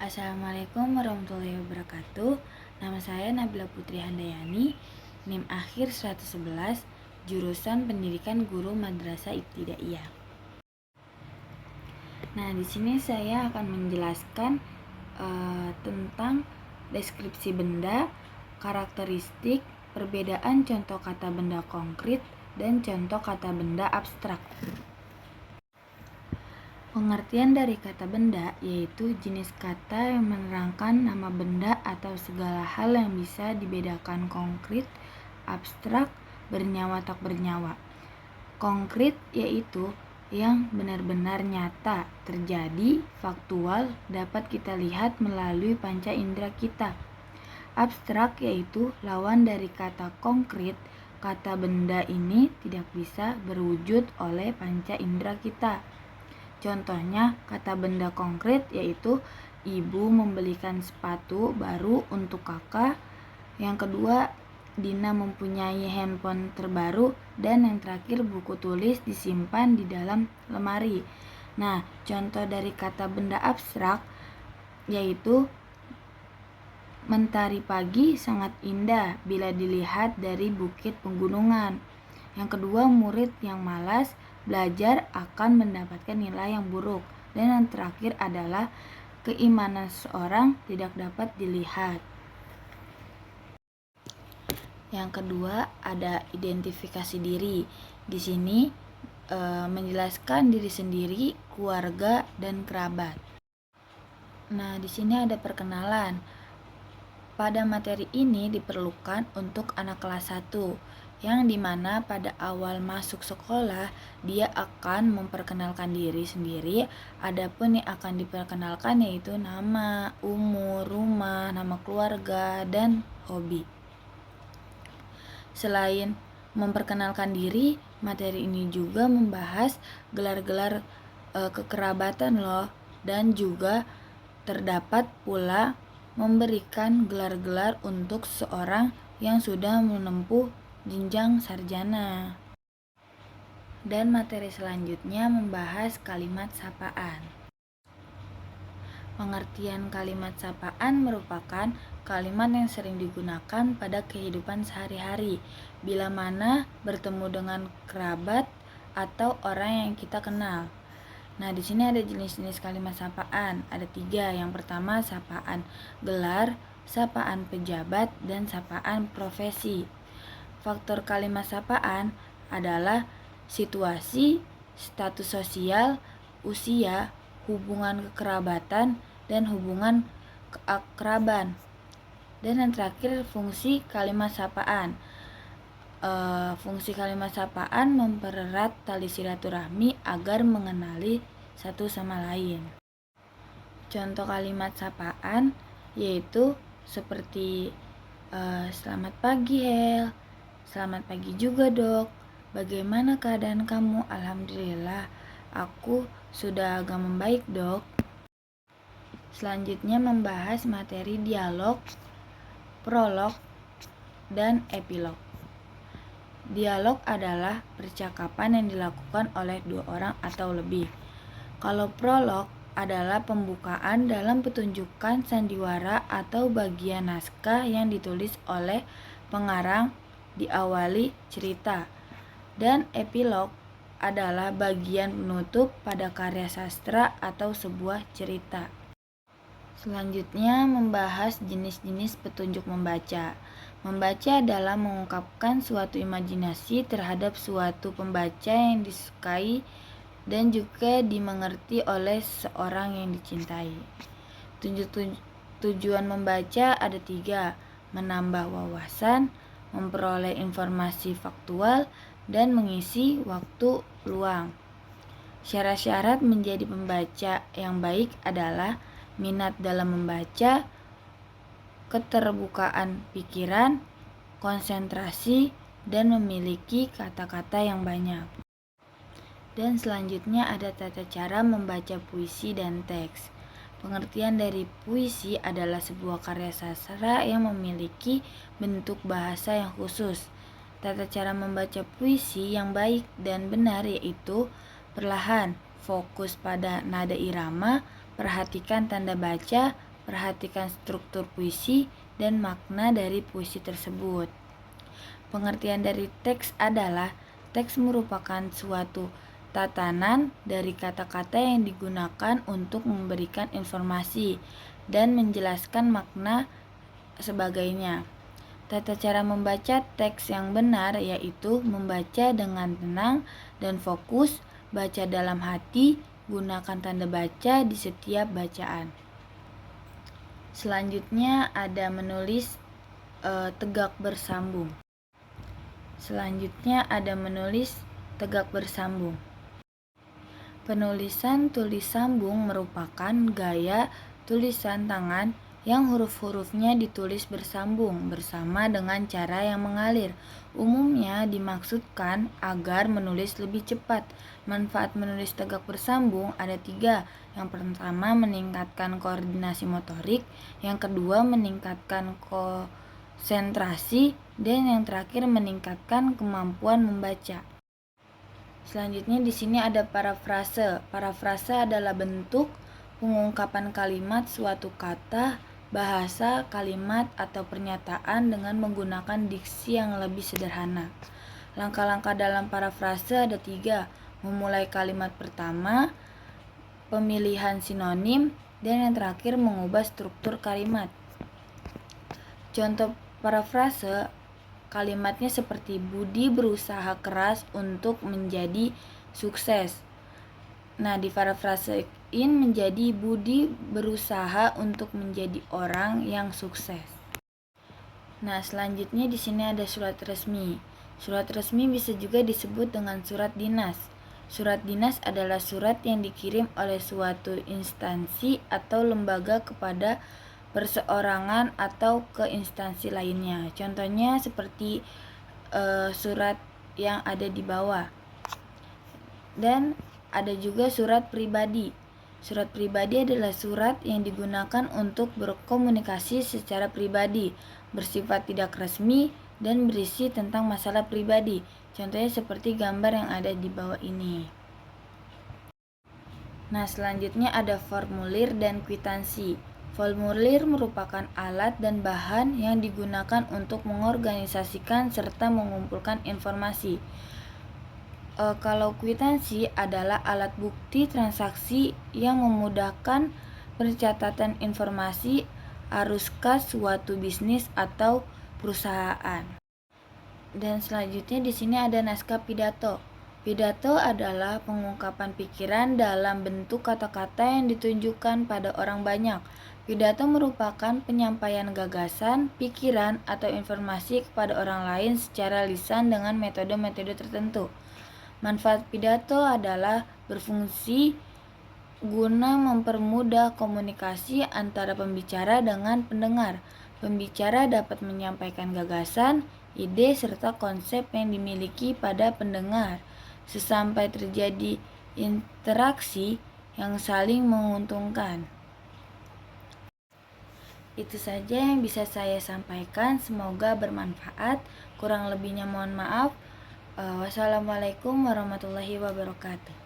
Assalamualaikum warahmatullahi wabarakatuh. Nama saya Nabila Putri Handayani, NIM akhir 111, jurusan Pendidikan Guru Madrasah Ibtidaiyah. Nah, di sini saya akan menjelaskan tentang deskripsi benda, karakteristik, perbedaan contoh kata benda konkret, dan contoh kata benda abstrak. Pengertian dari kata benda yaitu jenis kata yang menerangkan nama benda atau segala hal yang bisa dibedakan konkret, abstrak, bernyawa tak bernyawa. Konkret yaitu yang benar-benar nyata, terjadi, faktual, dapat kita lihat melalui panca indera kita. Abstrak yaitu lawan dari kata konkret. Kata benda ini tidak bisa berwujud oleh panca indera kita. Contohnya kata benda konkret yaitu ibu membelikan sepatu baru untuk kakak. Yang kedua, Dina mempunyai handphone terbaru. Dan yang terakhir, buku tulis disimpan di dalam lemari. Nah, contoh dari kata benda abstrak yaitu mentari pagi sangat indah bila dilihat dari bukit pegunungan. Yang kedua, murid yang malas belajar akan mendapatkan nilai yang buruk. Dan yang terakhir adalah keimanan seseorang tidak dapat dilihat. Yang kedua, ada identifikasi diri. Di sini menjelaskan diri sendiri, keluarga, dan kerabat. Nah, di sini ada perkenalan. Pada materi ini diperlukan untuk anak kelas 1, yang dimana pada awal masuk sekolah dia akan memperkenalkan diri sendiri. Adapun yang akan diperkenalkan yaitu nama, umur, rumah, nama keluarga, dan hobi. Selain memperkenalkan diri, materi ini juga membahas gelar-gelar kekerabatan loh, dan juga terdapat pula memberikan gelar-gelar untuk seorang yang sudah menempuh jenjang sarjana. Dan materi selanjutnya membahas kalimat sapaan. Pengertian kalimat sapaan merupakan kalimat yang sering digunakan pada kehidupan sehari-hari bila mana bertemu dengan kerabat atau orang yang kita kenal. Nah, di sini ada jenis-jenis kalimat sapaan. Ada 3. Yang pertama, sapaan gelar, sapaan pejabat, dan sapaan profesi. Faktor kalimat sapaan adalah situasi, status sosial, usia, hubungan kekerabatan, dan hubungan keakraban. Dan yang terakhir, fungsi kalimat sapaan. Fungsi kalimat sapaan mempererat tali silaturahmi agar mengenali satu sama lain. Contoh kalimat sapaan yaitu seperti selamat pagi Hel, selamat pagi juga Dok, bagaimana keadaan kamu? Alhamdulillah, aku sudah agak membaik Dok. Selanjutnya membahas materi dialog, prolog, dan epilog. Dialog adalah percakapan yang dilakukan oleh 2 orang atau lebih. Kalau prolog adalah pembukaan dalam pertunjukan sandiwara atau bagian naskah yang ditulis oleh pengarang diawali cerita. Dan epilog adalah bagian penutup pada karya sastra atau sebuah cerita. Selanjutnya membahas jenis-jenis petunjuk membaca. Membaca adalah mengungkapkan suatu imajinasi terhadap suatu pembaca yang disukai dan juga dimengerti oleh seorang yang dicintai. Tujuan membaca ada 3, menambah wawasan, memperoleh informasi faktual, dan mengisi waktu luang. Syarat-syarat menjadi pembaca yang baik adalah minat dalam membaca, keterbukaan pikiran, konsentrasi, dan memiliki kata-kata yang banyak. Dan selanjutnya ada tata cara membaca puisi dan teks. Pengertian dari puisi adalah sebuah karya sastra yang memiliki bentuk bahasa yang khusus. Tata cara membaca puisi yang baik dan benar yaitu perlahan, fokus pada nada irama, perhatikan tanda baca, Perhatikan struktur puisi dan makna dari puisi tersebut. Pengertian dari teks adalah teks merupakan suatu tatanan dari kata-kata yang digunakan untuk memberikan informasi dan menjelaskan makna sebagainya. Tata cara membaca teks yang benar yaitu membaca dengan tenang dan fokus, baca dalam hati, gunakan tanda baca di setiap bacaan. Selanjutnya ada menulis tegak bersambung. Penulisan tulis sambung merupakan gaya tulisan tangan yang huruf-hurufnya ditulis bersambung bersama dengan cara yang mengalir. Umumnya dimaksudkan agar menulis lebih cepat. Manfaat menulis tegak bersambung ada 3. Yang pertama, meningkatkan koordinasi motorik. Yang kedua, meningkatkan konsentrasi. Dan yang terakhir, meningkatkan kemampuan membaca. Selanjutnya di sini ada parafrase. Parafrase adalah bentuk pengungkapan kalimat suatu kata, bahasa, kalimat, atau pernyataan dengan menggunakan diksi yang lebih sederhana. Langkah-langkah dalam parafrase ada 3. Memulai kalimat pertama, pemilihan sinonim, dan yang terakhir mengubah struktur kalimat. Contoh parafrase, kalimatnya seperti Budi berusaha keras untuk menjadi sukses. Nah, diparafrasein menjadi Budi berusaha untuk menjadi orang yang sukses. Nah, selanjutnya di sini ada surat resmi. Surat resmi bisa juga disebut dengan surat dinas. Surat dinas adalah surat yang dikirim oleh suatu instansi atau lembaga kepada perseorangan atau ke instansi lainnya. Contohnya seperti surat yang ada di bawah. Dan ada juga surat pribadi. Surat pribadi adalah surat yang digunakan untuk berkomunikasi secara pribadi, bersifat tidak resmi, dan berisi tentang masalah pribadi. Contohnya seperti gambar yang ada di bawah ini. Nah, selanjutnya ada formulir dan kwitansi. Formulir merupakan alat dan bahan yang digunakan untuk mengorganisasikan serta mengumpulkan informasi. Kalau kwitansi adalah alat bukti transaksi yang memudahkan pencatatan informasi arus kas suatu bisnis atau perusahaan. Dan selanjutnya di sini ada naskah pidato. Pidato adalah pengungkapan pikiran dalam bentuk kata-kata yang ditunjukkan pada orang banyak. Pidato merupakan penyampaian gagasan, pikiran, atau informasi kepada orang lain secara lisan dengan metode-metode tertentu. Manfaat pidato adalah berfungsi guna mempermudah komunikasi antara pembicara dengan pendengar. Pembicara dapat menyampaikan gagasan, ide, serta konsep yang dimiliki pada pendengar. Sesampai terjadi interaksi yang saling menguntungkan. Itu saja yang bisa saya sampaikan. Semoga bermanfaat. Kurang lebihnya mohon maaf. Wassalamualaikum warahmatullahi wabarakatuh.